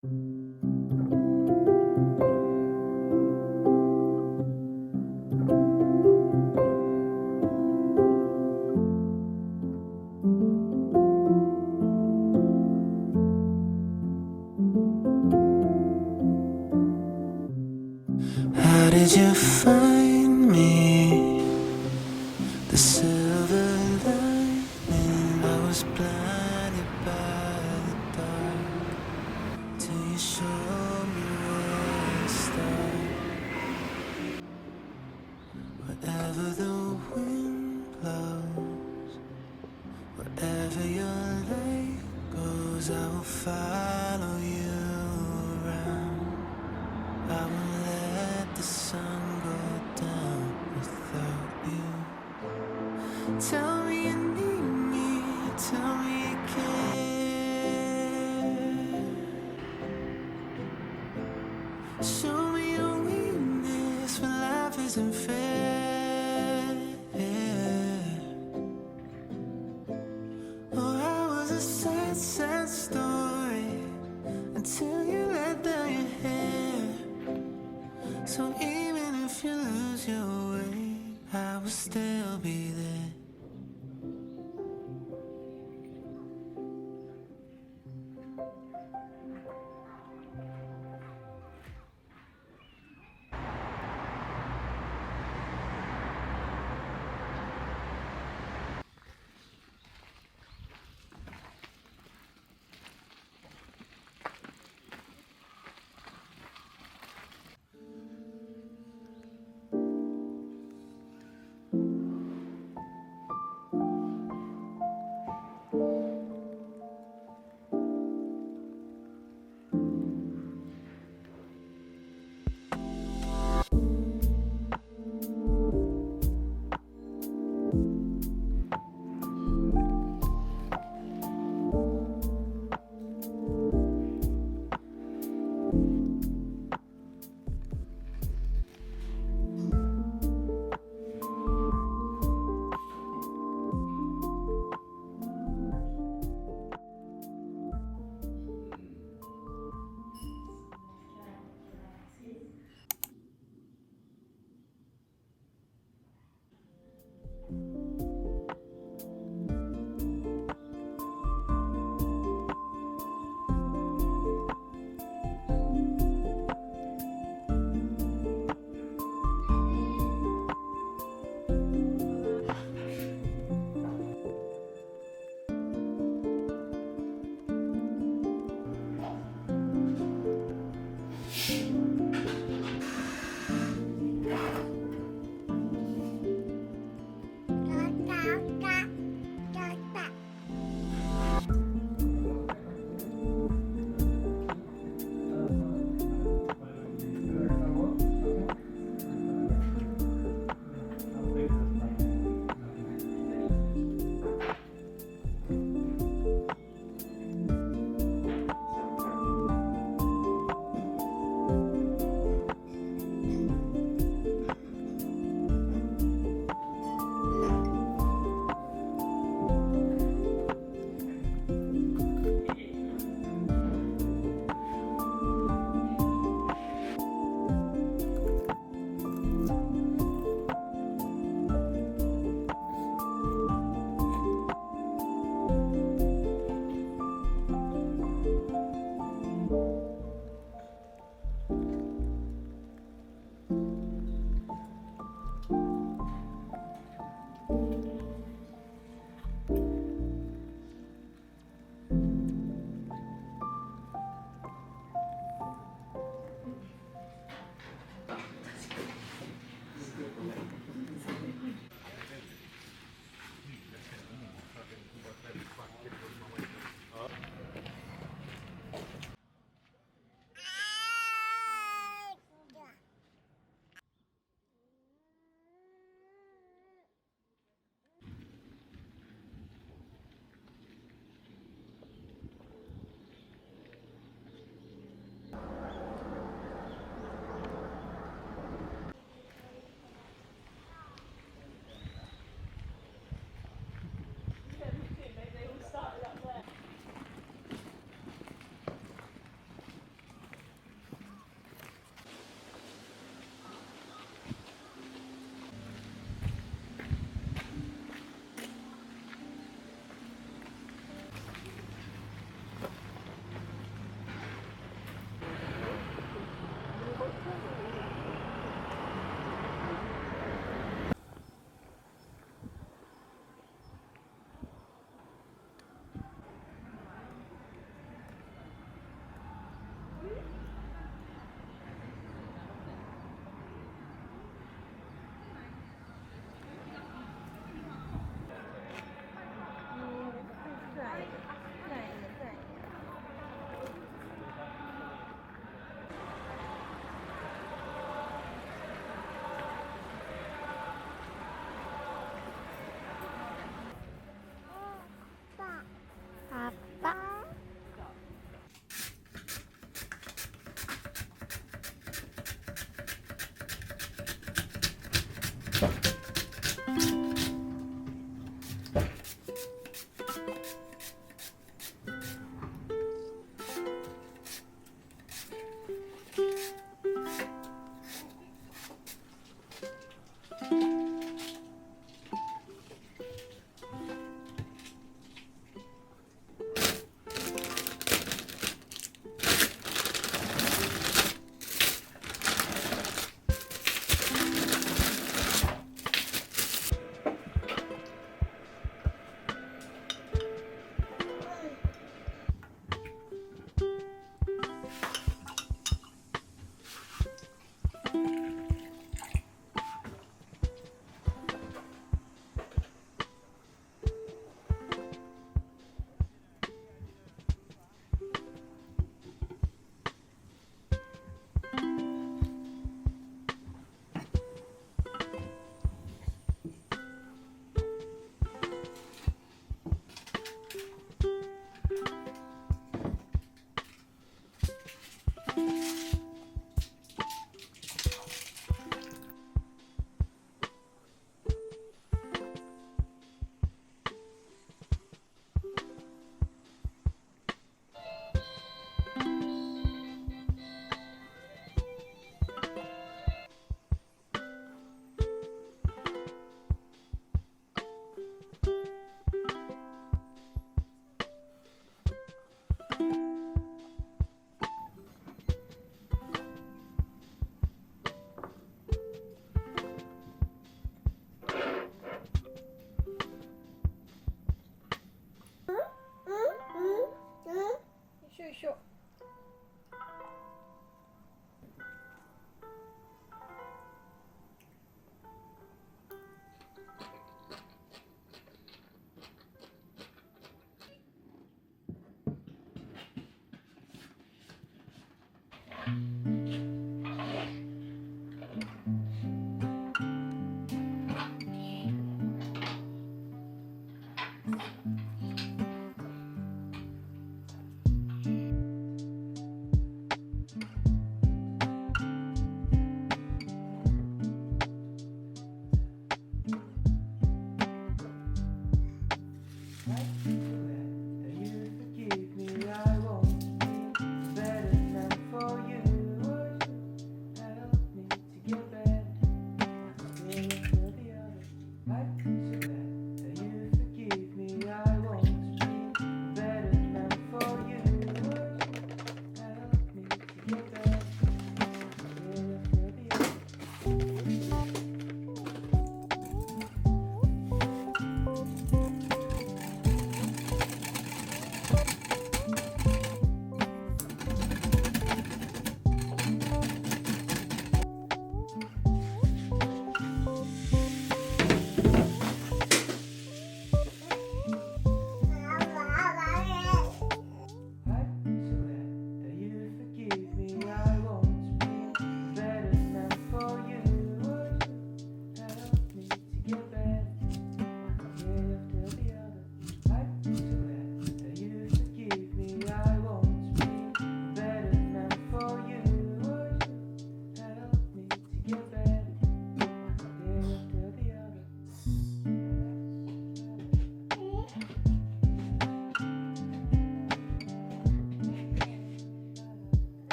How did you find me? The silver lining. I was blinded by the dark till you showed me where to start. Wherever the wind blows, wherever your light goes, I will follow you around. I won't let the sun go down without you. Tell me you need me, tell me you care. Show me your weakness when life isn't fair. Oh, I was a sad, sad story until you let down your hair. So even if you lose your way, I will still be there.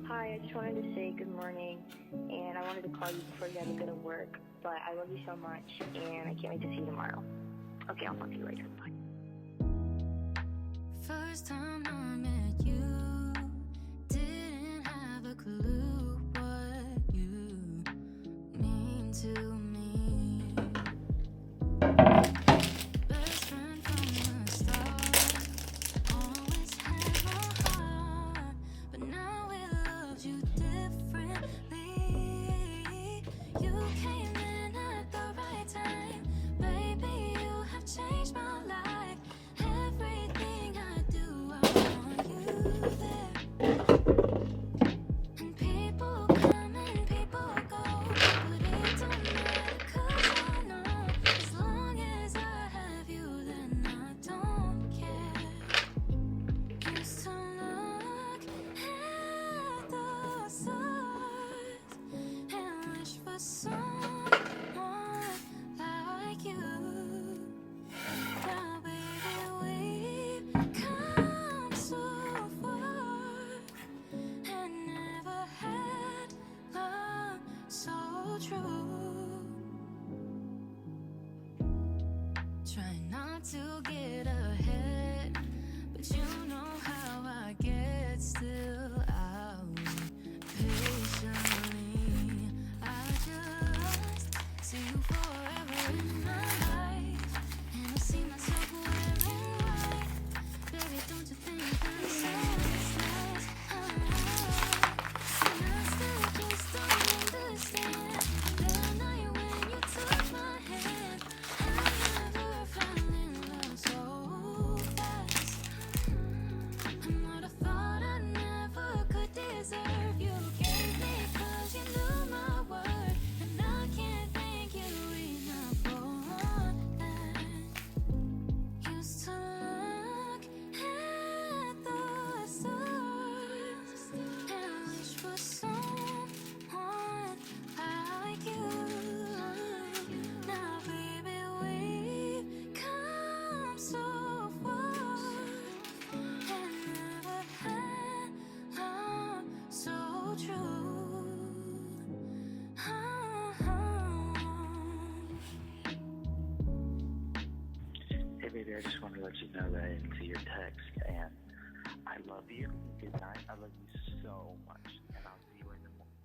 Hi, I just wanted to say good morning, and I wanted to call you before you had to go to work, but I love you so much, and I can't wait to see you tomorrow. Okay, I'll talk to you later. Bye. First time I met you, didn't have a clue what you mean to me. Best friend from the start, always had my heart, but now it loves you differently. You came in at the right time, baby, you have changed my life. Everything I do, I want you there. And people come and people go, but it don't matter 'cause I know as long as I have you, then I don't care. Used to look at the stars and wish for someone like you. Now, baby, we've come so far and never had love so true. Try not to get ahead, but you know how I get. Still, I'll wait patiently. I just see you forever in my life, and I see myself wearing white. Baby, don't you think that sounds nice? And I still just don't understand the night when you took my hand. I never fell in love so fast. And what I thought I never could deserve, you gave me 'cause you knew my worth. And I can't thank you enough for that. Used to look at the stars and wish for someone like you. Now, baby, we've come so far and never had love so true. Hey baby, I just wanted to let you know that I didn't see your text, and I love you. Good night. I love you so much, and I'll see you in the morning.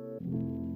bye.